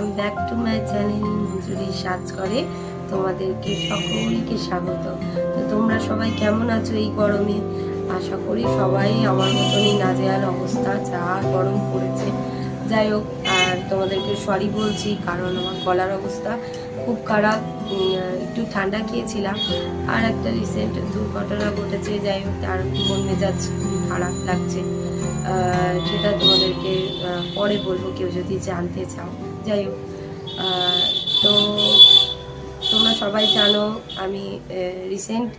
Welcome back to my channel Manjuri সাজ করে তোমাদেরকে সকলকে স্বাগত। তো তোমরা সবাই কেমন আছো এই গরমে? আশা করি সবাই আমার মতনই নাজেহাল অবস্থা, যা গরম পড়েছে। যাই হোক, আর তোমাদেরকে সরি বলছি কারণ আমার গলার অবস্থা খুব খারাপ। একটু ঠান্ডা খেয়েছিলাম, আর একটা রিসেন্ট দুর্ঘটনা ঘটেছে। যাই হোক, তার মন মেজাজ খারাপ লাগছে, সেটা তোমাদেরকে পরে বলবো, কেউ যদি জানতে চাও। যাই হোক, তো তোমরা সবাই জানো আমি রিসেন্ট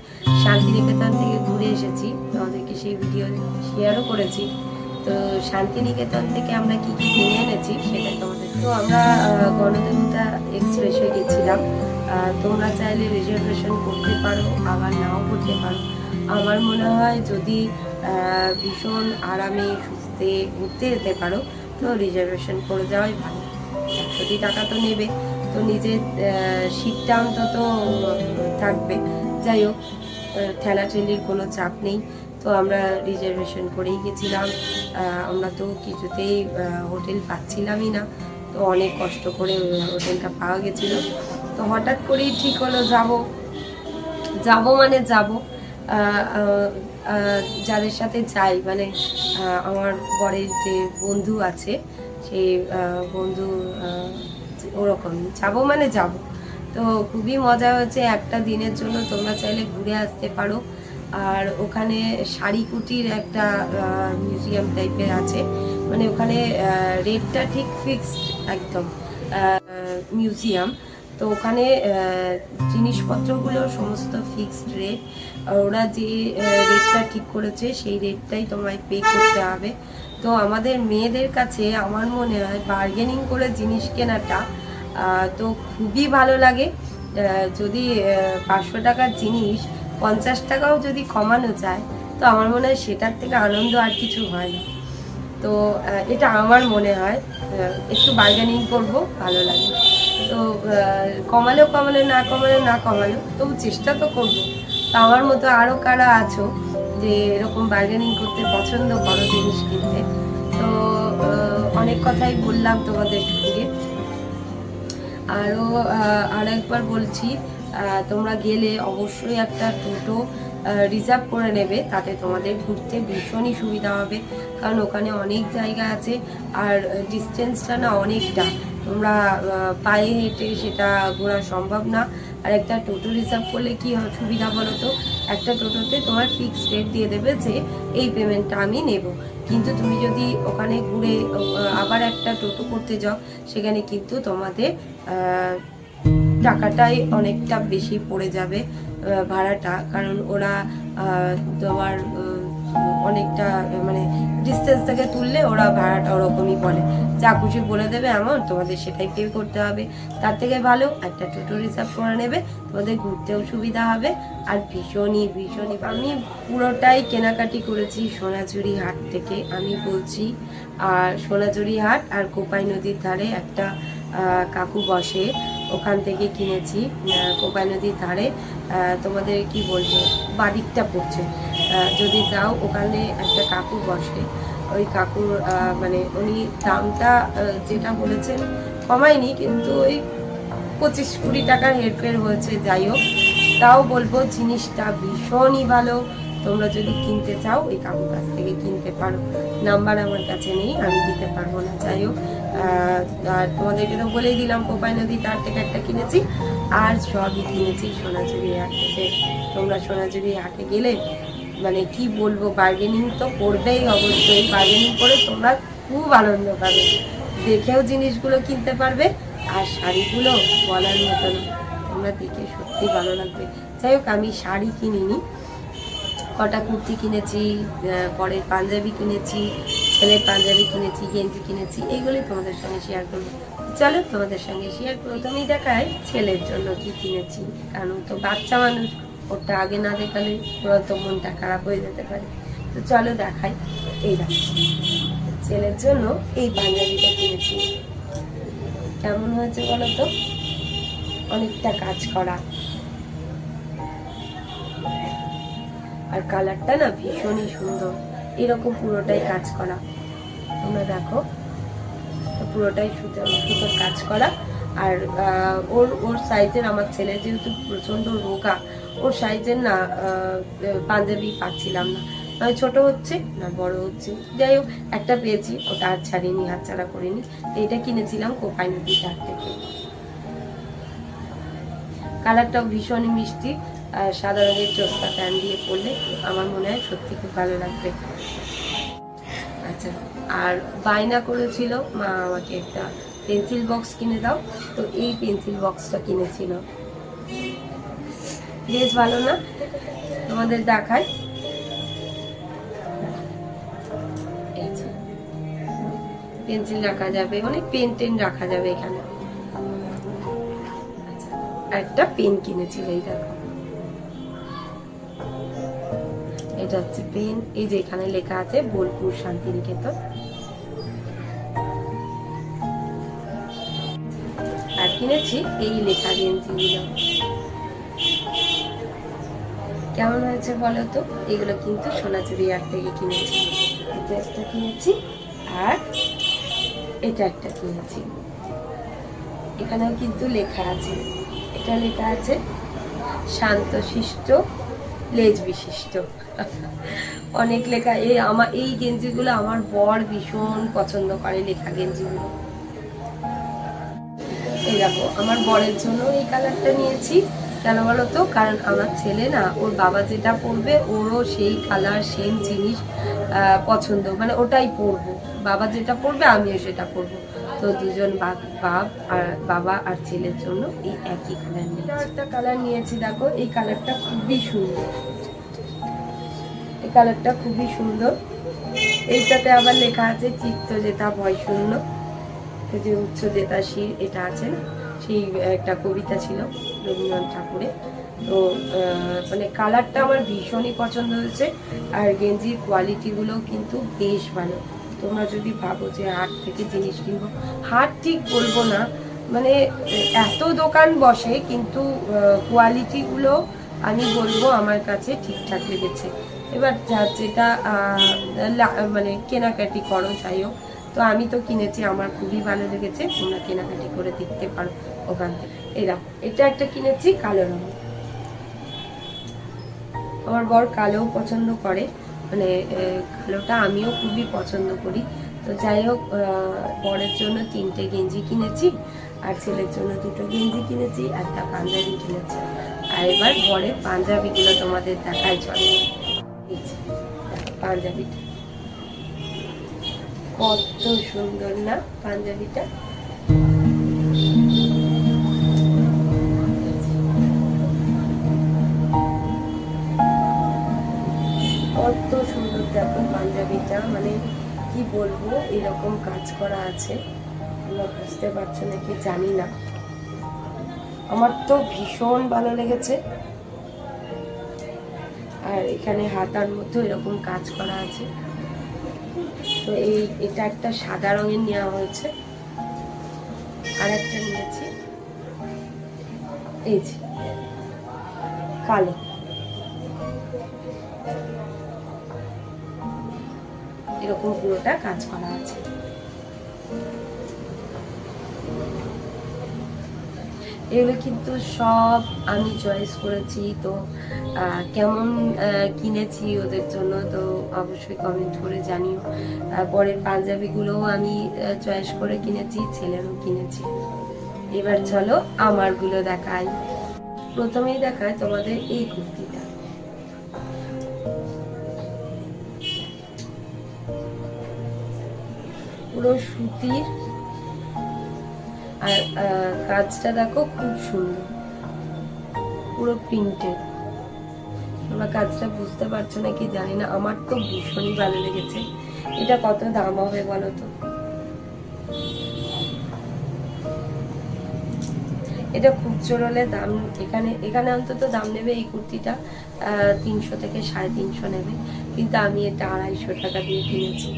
শান্তিনিকেতন থেকে ঘুরে এসেছি, তোমাদেরকে সেই ভিডিও শেয়ারও করেছি। তো শান্তিনিকেতন থেকে আমরা কি কি কিনে এনেছি সেটাই তোমাদের। তো আমরা গণদেবতা এক্সপ্রেসে গেছিলাম। তোমরা চাইলে রিজার্ভেশন করতে পারো, আবার নাও করতে পারো। আমার মনে হয় যদি ভীষণ আরামে সুস্থে ঘুরতে যেতে পারো তো রিজার্ভেশন করে যাওয়াই ভালো। 100 টাকা তো নেবে, তো নিজের সিটটা অন্তত থাকবে। যাই হোক, ঠেলাঠেলির কোনো চাপ নেই। তো আমরা রিজার্ভেশন করেই গেছিলাম। আমরা তো কিছুতেই হোটেল পাচ্ছিলামই না, তো অনেক কষ্ট করে হোটেলটা পাওয়া গেছিলো। তো হঠাৎ করেই ঠিক হলো যাব মানে যাব। যাদের সাথে যাই, মানে আমার বরের যে বন্ধু আছে, সেই বন্ধু ওরকম যাব মানে যাব। তো খুবই মজা হয়েছে। একটা দিনের জন্য তোমরা চাইলে ঘুরে আসতে পারো। আর ওখানে শাড়িকুটির একটা মিউজিয়াম টাইপের আছে, মানে ওখানে রেটটা ঠিক ফিক্সড একদম মিউজিয়াম। তো ওখানে জিনিসপত্রগুলো সমস্ত ফিক্সড রেট। ওরা যে রেটটা ঠিক করেছে সেই রেটটাই তোমায় পে করতে হবে। তো আমাদের মেয়েদের কাছে আমার মনে হয় বার্গেনিং করে জিনিস কেনাটা তো খুবই ভালো লাগে। যদি 500 টাকার জিনিস 50 টাকাও যদি কমানো যায়, তো আমার মনে হয় সেটার থেকে আনন্দ আর কিছু হয় না। তো এটা আমার মনে হয়, একটু বার্গেনিং করবো, ভালো লাগে। তো কমালেও না কমালেও তবু চেষ্টা তো করবো। তো আমার মতো আরও কারা আছো যে এরকম বার্গেনিং করতে পছন্দ করো জিনিস কিনতে? তো অনেক কথাই বললাম তোমাদের সঙ্গে। আর একবার বলছি, তোমরা গেলে অবশ্যই একটা টোটো রিজার্ভ করে নেবে, তাতে তোমাদের ঘুরতে ভীষণই সুবিধা হবে। কারণ ওখানে অনেক জায়গা আছে, আর ডিস্টেন্সটা না অনেকটা, তোমরা পায়ে হেঁটে সেটা ঘোরা সম্ভব না। আর একটা টোটো রিজার্ভ করলে কি সুবিধা বলো তো, একটা টোটোতে তোমার ফিক্সড রেট দিয়ে দেবে যে এই পেমেন্টটা আমি নেব। কিন্তু তুমি যদি ওখানে ঘুরে আবার একটা টোটো করতে যাও, সেখানে কিন্তু তোমাদের টাকাটাই অনেকটা বেশি পড়ে যাবে, ভাড়াটা। কারণ ওরা তোমার অনেকটা মানে ডিস্টেন্স থেকে তুললে ওরা ভাড়াটা ওরকমই বলে, যা খুশি বলে দেবে অ্যামাউন্ট, তোমাদের সেটাই পে করতে হবে। তার থেকে ভালো একটা টোটো রিজার্ভ করে নেবে, তোমাদের ঘুরতেও সুবিধা হবে। আর ভীষণই আমি পুরোটাই কেনাকাটি করেছি সোনাঝুরি হাট থেকে, আমি বলছি। আর সোনাঝুরি হাট আর কোপাই নদীর ধারে একটা কাকু বসে, ওখান থেকে কিনেছি। কোপাই নদীর ধারে তোমাদের কি বলবো, বাদিকটা পড়ছে, যদি যাও ওখানে একটা কাকু বসে। ওই কাকুর মানে উনি দামটা যেটা বলেছেন কমায়নি, কিন্তু ওই 25-20 টাকার হেরফের হয়েছে। যাই হোক, তাও বলবো জিনিসটা ভীষণই ভালো। তোমরা যদি কিনতে চাও ওই কাকুর কাছ থেকে কিনতে পারো। নাম্বার আমার কাছে নেই, আমি দিতে পারবো না। যাই হোক, আর তোমাদেরকে তো বলেই দিলাম কোপাই নদী তার থেকে একটা কিনেছি, আর সবই কিনেছি সোনাঝুরি হাট থেকে। তোমরা সোনাঝুরি হাটে গেলে মানে কি বলবো, বার্গেনিং তো করবেই অবশ্যই। বার্গেনিং করে তোমরা খুব আনন্দ পাবে, দেখেও জিনিসগুলো কিনতে পারবে। আর শাড়িগুলো বলার মতো না, তোমরা দেখে সত্যি ভালো লাগবে। যাই হোক, আমি শাড়ি কিনিনি, কটা কুর্তি কিনেছি, পরের পাঞ্জাবি কিনেছি, ছেলের পাঞ্জাবি কিনেছি, গেঞ্জি কিনেছি, এইগুলোই তোমাদের সঙ্গে শেয়ার করবো। চলো তোমাদের সঙ্গে শেয়ার করো। তুমি দেখাই ছেলের জন্য কি কিনেছি, কারণ তো বাচ্চা মানুষ, ওটা আগে না দেখালে ওরা তো মনটা খারাপ হয়ে যেতে পারে। তো চলো দেখাই। এই দেখো, ছেলের জন্য এই পাঞ্জাবিটা কিনেছি। কেমন হয়েছে বলো তো? অনেকটা কাজ করা, আর কালারটা না ভীষণই সুন্দর, এরকম পুরোটাই কাজ করা। তোমরা দেখো, তো পুরোটাই সুতোর কাজ করা। আর ওর সাইজের, আমার ছেলে যেহেতু প্রচণ্ড রোগা, ওর সাইজের না পাঞ্জাবি পাচ্ছিলাম না, নয় ছোট হচ্ছে না বড় হচ্ছে। যাই হোক একটা পেয়েছি, ওটা আর ছাড়িনি, হাতছাড়া করিনি। এটা কিনেছিলাম কোপাই নদীর হাট থেকে। কালারটাও ভীষণই মিষ্টি, সাদা রঙের চোস্তা প্যান্ট দিয়ে পরলে আমার মনে হয় সত্যি খুব ভালো লাগবে। আচ্ছা, আর বায়না করেছিল মা আমাকে একটা পেন্সিল বক্স কিনে দাও, তো এই পেন্সিল বক্সটা কিনেছিল। বেশ ভালো না? তোমাদের দেখায়। পেন্সিল রাখা যাবে, অনেক পেন টেন রাখা যাবে এখানে। একটা পেন কিনেছিল, এই দেখো, এটা হচ্ছে পেন। এই যে এখানে লেখা আছে বোলপুর শান্তিনিকেতন। আর কিনেছি এই লেখা গেঞ্জিগুলো। কেমন হয়েছে বলো তো? এগুলো কিন্তু সোনাঝুরি হাট থেকে কিনেছি। এটা একটা কিনেছি, আর এটা একটা কিনেছি। এখানেও কিন্তু লেখা আছে, এটা লেখা আছে শান্তশিষ্ট লেজ বিশিষ্ট। অনেক লেখা। এই গেঞ্জিগুলো আমার বর ভীষণ পছন্দ করে, লেখা গেঞ্জিগুলো। এই দেখো, আমার বরের জন্য এই কালারটা নিয়েছি। কেন বলো তো? কারণ আমার ছেলে না, ওর বাবা যেটা পরবে ওরও সেই কালার সেম জিনিস পছন্দ, মানে ওটাই পরবো। বাবা যেটা পরবে আমিও সেটা পরবো। তো দুজন বাবা আর ছেলের জন্য এই একই কালার নিয়েছি। একটা কালার নিয়েছি, দেখো এই কালারটা খুবই সুন্দর। এই কালারটা খুবই সুন্দর। এইটাতে আবার লেখা আছে চিত্ত যেতা ভয় শূন্য, যে উচ্চ যেতা শির, এটা আছে না, সেই একটা কবিতা ছিল রবীন্দ্রনাথ ঠাকুরের। তো মানে কালারটা আমার ভীষণই পছন্দ হয়েছে। আর গেঞ্জির কোয়ালিটিগুলো কিন্তু বেশ ভালো। তোমরা যদি ভাবো যে হাট থেকে জিনিস কিনবো, হাট ঠিক বলবো না, মানে এত দোকান বসে কিন্তু কোয়ালিটিগুলো আমি বলবো আমার কাছে ঠিকঠাক লেগেছে। এবার যেটা মানে কেনাকাটি করো যাই হোক, তো আমি তো কিনেছি, আমার খুবই ভালো লেগেছে। তোমরা কেনাকাটি করে দেখতে পারো ওখান থেকে। এরকম এটা একটা কিনেছি কালো রঙ। আমার বর কালো পছন্দ করে, মানে কালোটা আমিও খুবই পছন্দ করি। তো যাই হোক, বরের জন্য 3টে গেঞ্জি কিনেছি, আর ছেলের জন্য 2টো গেঞ্জি কিনেছি, একটা পাঞ্জাবি কিনেছি। আর এবার বরের পাঞ্জাবিগুলো তোমাদের দেখাই চলে। পাঞ্জাবিটা কত সুন্দর না পাঞ্জাবিটা? কত সুন্দর দেখো পাঞ্জাবিটা, মানে কি বলবো, এরকম কাজ করা আছে। তোমরা বুঝতে পারছো নাকি জানি না, আমার তো ভীষণ ভালো লেগেছে। আর এখানে হাতার মধ্যে এরকম কাজ করা আছে। তো এটা একটা সাদা রঙের নেওয়া হয়েছে, আর একটা নিয়েছি এই যে কালো। এরকম পুরোটা কাজ করা আছে। এগুলো কিন্তু সব আমি চয়েস করেছি। তো কেমন কিনেছি ওদের জন্য তো অবশ্যই কমেন্ট করে জানিও। পরের পাঞ্জাবিগুলোও আমি চয়েস করে কিনেছি, ছেলেরও কিনেছি। এবার চলো আমারগুলো দেখাই। প্রথমেই দেখায় তোমাদের এই কুর্তিটা। পুরো সুতির, আর কাজটা দেখো খুব সুন্দর, পুরো প্রিন্টেড। তোমরা কাজটা বুঝতে পারছো নাকি জানি না, আমার তো ভীষণই ভালো লেগেছে। এটা কত দাম হবে বলো তো? এটা খুব চড়লে দাম, এখানে অন্তত দাম নেবে এই কুর্তিটা 300 থেকে 350 নেবে, কিন্তু আমি এটা 250 টাকা দিয়ে কিনেছি।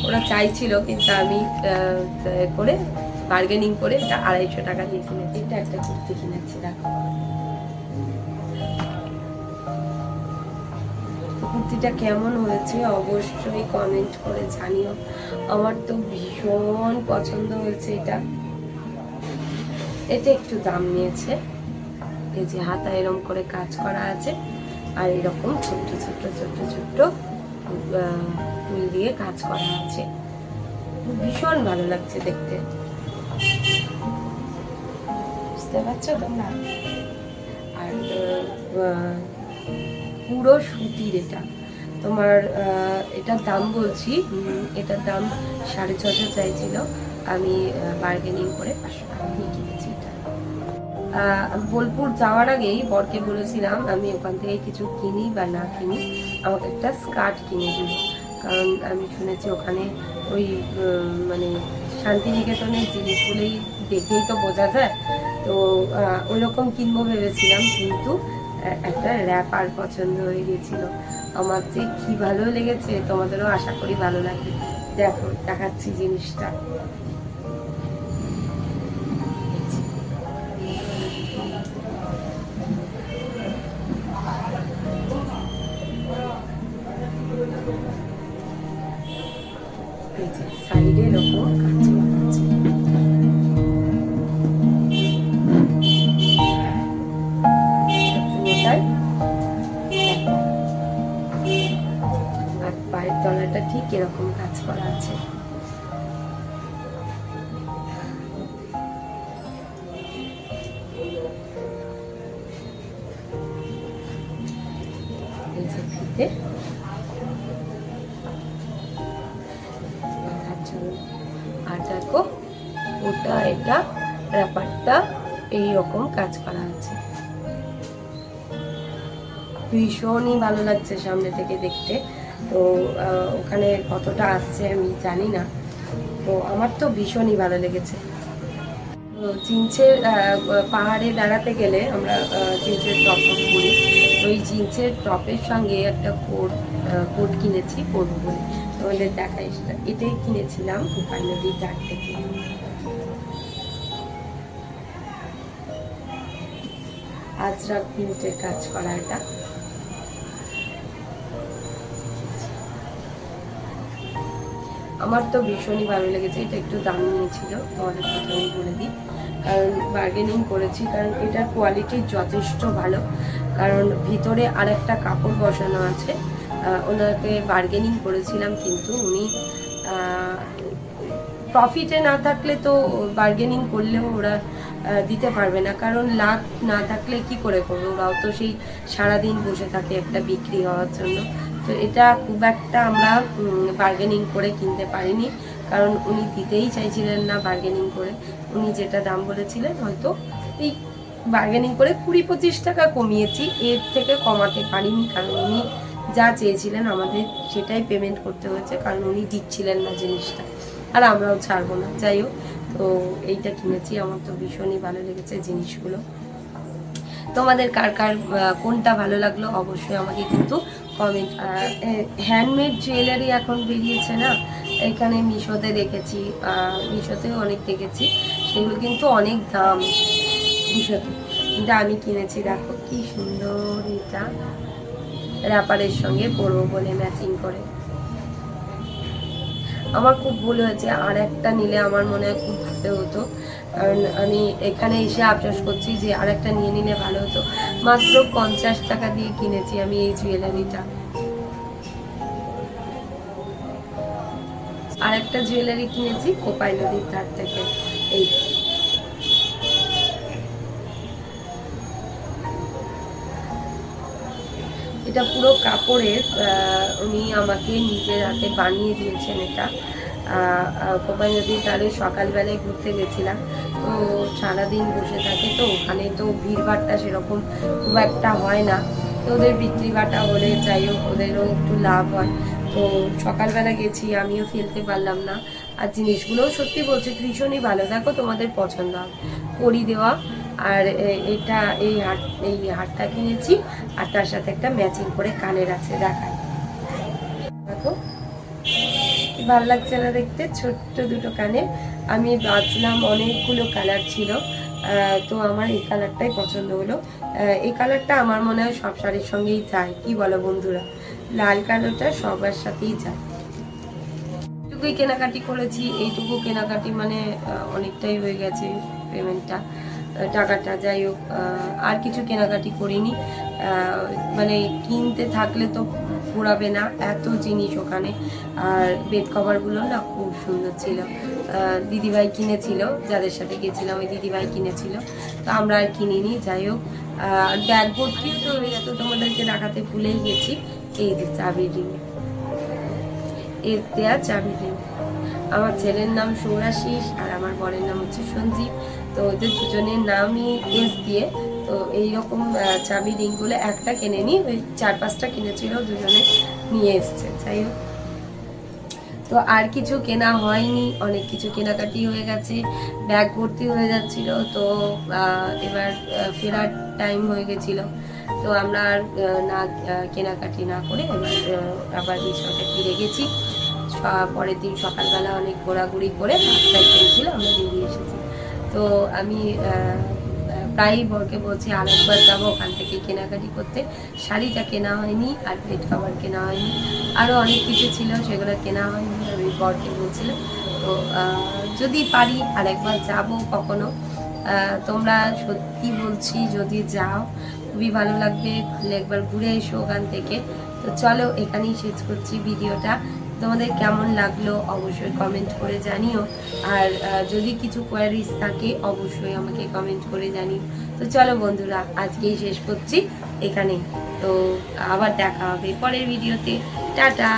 ওরা চাইছিল, কিন্তু আমি করে বার্গেনিং করে এটা 250 টাকা দিয়ে কিনেছি। এটা একটা কুর্তি কিনেছি, দেখো কুর্তিটা কেমন হয়েছে অবশ্যই কমেন্ট করে জানিও। আমার তো ভীষণ পছন্দ হয়েছে এটা। এটা একটু দাম নিয়েছে, এই যে হাতা এরকম করে কাজ করা আছে আর এরকম ছোট্ট ছোট্ট ছোট্ট ছোট্ট ফুল দিয়ে কাজ করা আছে, ভীষণ ভালো লাগছে দেখতে, বুঝতে পারছো তোমরা। আর পুরো সুতির এটা তোমার, এটার দাম বলছি, এটার দাম 650 চাইছিল, আমি বার্গেনিং করে 500 টাকা দিয়ে কিনেছি এটা। বোলপুর যাওয়ার আগেই বরকে বলেছিলাম আমি ওখান থেকে কিছু কিনি বা না কিনি আমাকে একটা স্কার্ট কিনে দিল, কারণ আমি শুনেছি ওখানে ওই মানে শান্তিনিকেতনের জিনিসগুলোই দেখেই তো বোঝা যায়, তো ওই রকম কিনবো ভেবেছিলাম, কিন্তু একটা র্যাপার পছন্দ হয়ে গেছিল আমার, যে কি ভালো লেগেছে, তোমাদেরও আশা করি ভালো লাগবে। দেখো দেখাচ্ছি জিনিসটা, সাইডে এরকম কাজ করা আছে, আর পায়ের তলাটা ঠিক এরকম কাজ করা আছে। আর দেখো ওটা এটা র্যাপারটা এইরকম কাজ করা আছে, ভীষণই ভালো লাগছে সামনে থেকে দেখতে। তো ওখানে কতটা আসছে আমি জানি না, তো আমার তো ভীষণই ভালো লেগেছে। তো জিন্সের পাহাড়ে বেড়াতে গেলে আমরা জিন্সের টপ পরি, ওই জিন্সের টপের সঙ্গে একটা কোট কিনেছি, পরবো বলে তোমাদের দেখাই, এটাই কিনেছিলাম কোপাই নদীর ধার থেকে। আজরাক প্রিন্টের কাজ করা এটা, আমার তো ভীষণই ভালো লেগেছে। এটা একটু দাম নিয়েছিল, তোমাদের প্রথমেই বলে দিই, কারণ বার্গেনিং করেছি, কারণ এটার কোয়ালিটি যথেষ্ট ভালো, কারণ ভিতরে আরেকটা কাপড় বসানো আছে। ওনাকে বার্গেনিং করেছিলাম, কিন্তু উনি প্রফিটে না থাকলে তো বার্গেনিং করলেও ওরা দিতে পারবে না, কারণ লাভ না থাকলে কি করে করবে, ওরাও তো সেই সারাদিন বসে থাকে একটা বিক্রি হওয়ার জন্য। তো এটা খুব একটা আমরা বার্গেনিং করে কিনতে পারিনি, কারণ উনি দিতেই চাইছিলেন না বার্গেনিং করে, উনি যেটা দাম বলেছিলেন হয়তো এই বার্গেনিং করে 20-25 টাকা কমিয়েছি, এর থেকে কমাতে পারিনি, কারণ উনি যা চেয়েছিলেন আমাদের সেটাই পেমেন্ট করতে হয়েছে, কারণ উনি দিচ্ছিলেন না জিনিসটা, আর আমরাও ছাড়বো না। যাই হোক, তো এইটা কিনেছি, আমার তো ভীষণই ভালো লেগেছে জিনিসগুলো। তোমাদের কার কার কোনটা ভালো লাগলো অবশ্যই আমাকে কিন্তু কমেন্ট। হ্যান্ডমেড জুয়েলারি এখন বেরিয়েছে না, এখানে মিশোতে দেখেছি, মিশোতেও অনেক দেখেছি, সেগুলো কিন্তু অনেক দাম মিশোতে, কিন্তু আমি কিনেছি। দেখো কি সুন্দর, এটা র্যাপারের সঙ্গে পরবো বলে ম্যাচিং করে, আমার খুব ভুল হয়েছে, আর একটা নিলে আমার মনে হয় খুব ভালো হতো, কারণ আমি এখানে এসে আফসোস করছি যে আর একটা নিয়ে নিলে ভালো হতো। মাত্র 50 টাকা দিয়ে কিনেছি আমি এই জুয়েলারিটা। আর একটা জুয়েলারি কিনেছি কোপাই নদীর ধার থেকে, এই এটা পুরো কাপড়ের, উনি আমাকে নিজের হাতে বানিয়ে দিয়েছেন এটা। কোপাই নদীর ধারে সকালবেলায় ঘুরতে গেছিলাম, তো সারাদিন বসে থাকে, তো ওখানে তো ভিড়ভাড়টা সেরকম খুব একটা হয় না, তো ওদের বিক্রি বাটা হলে যাই হোক ওদেরও একটু লাভ হয়। তো সকালবেলা গেছি, আমিও ফেলতে পারলাম না, আর জিনিসগুলোও সত্যি বলছি ভীষণই ভালো, দেখো তোমাদের পছন্দ হবে, করি দেওয়া। আর এটা এই হারটা কিনেছি, আর তার সাথে একটা ম্যাচিং করে কানের আছে, দেখাই দেখো ভালো লাগছে না দেখতে, ছোট্ট দুটো কানে। আমি বাঁচলাম, অনেকগুলো কালার ছিল, তো আমার এই কালারটাই পছন্দ হলো। এই কালারটা আমার মনে হয় সব শাড়ির সঙ্গেই যায়, কি বলো বন্ধুরা? লাল কালোটা সবার সাথেই যায়। এইটুকুই কেনাকাটি করেছি, এইটুকু কেনাকাটি মানে অনেকটাই হয়ে গেছে পেমেন্টটা, টাকাটা। যাই হোক, আর কিছু কেনাকাটি করিনি। মানে কিনতে থাকলে তো পুরাবে না, এত জিনিস ওখানে। আর বেড কভারগুলো না খুব সুন্দর ছিল, দিদিভাই কিনেছিল, যাদের সাথে গেছিলাম ওই দিদিভাই কিনেছিল, তো আমরা আর কিনিনি। যাই হোক, ব্যাগ ভর্তিও তো হয়ে তো তোমাদেরকে দেখাতে ভুলেই গেছি। এই যে চাবি রিং, এর দেয়া চাবি রিং। আমার ছেলের নাম সৌরাশিস আর আমার বরের নাম হচ্ছে সঞ্জীব। তো ওদের দুজনের নামই এস দিয়ে, তো এইরকম চাবি রিংগুলো একটা কিনে নি, ওই 4-5টা কিনেছিল, দুজনে নিয়ে এসছে। যাই হোক, তো আর কিছু কেনা হয়নি, অনেক কিছু কেনাকাটি হয়ে গেছে, ব্যাগ ভর্তি হয়ে যাচ্ছিল। তো এবার ফেরার টাইম হয়ে গেছিল, তো আমরা আর না কেনাকাটি না করে এবার আবার রিসর্টে ফিরে গেছি। পরের দিন সকালবেলা অনেক ঘোরাঘুরি করে 5টায় ট্রেন ছিল, আমরা বেরিয়ে এসেছি। তো আমি প্রায়ই বরকে বলছি আরেকবার যাবো ওখান থেকে কেনাকাটি করতে। শাড়িটা কেনা হয়নি, আর বেড কভার কেনা হয়নি, আরও অনেক কিছু ছিল সেগুলো কেনা হয়নি, আমি বরকে বলছিলাম। তো যদি পারি আরেকবার যাব কখনো। তোমরা সত্যি বলছি যদি যাও খুবই ভালো লাগবে, একবার ঘুরে এসো ওখান থেকে। তো চলো এখানেই শেষ করছি ভিডিওটা। তোমাদের কেমন লাগলো অবশ্যই কমেন্ট করে জানিও, আর যদি কিছু কোয়ারিজ থাকে অবশ্যই আমাকে কমেন্ট করে জানিও। তো চলো বন্ধুরা, আজকেই শেষ করছি এখানেই। তো আবার দেখা হবে পরের ভিডিওতে। টাটা।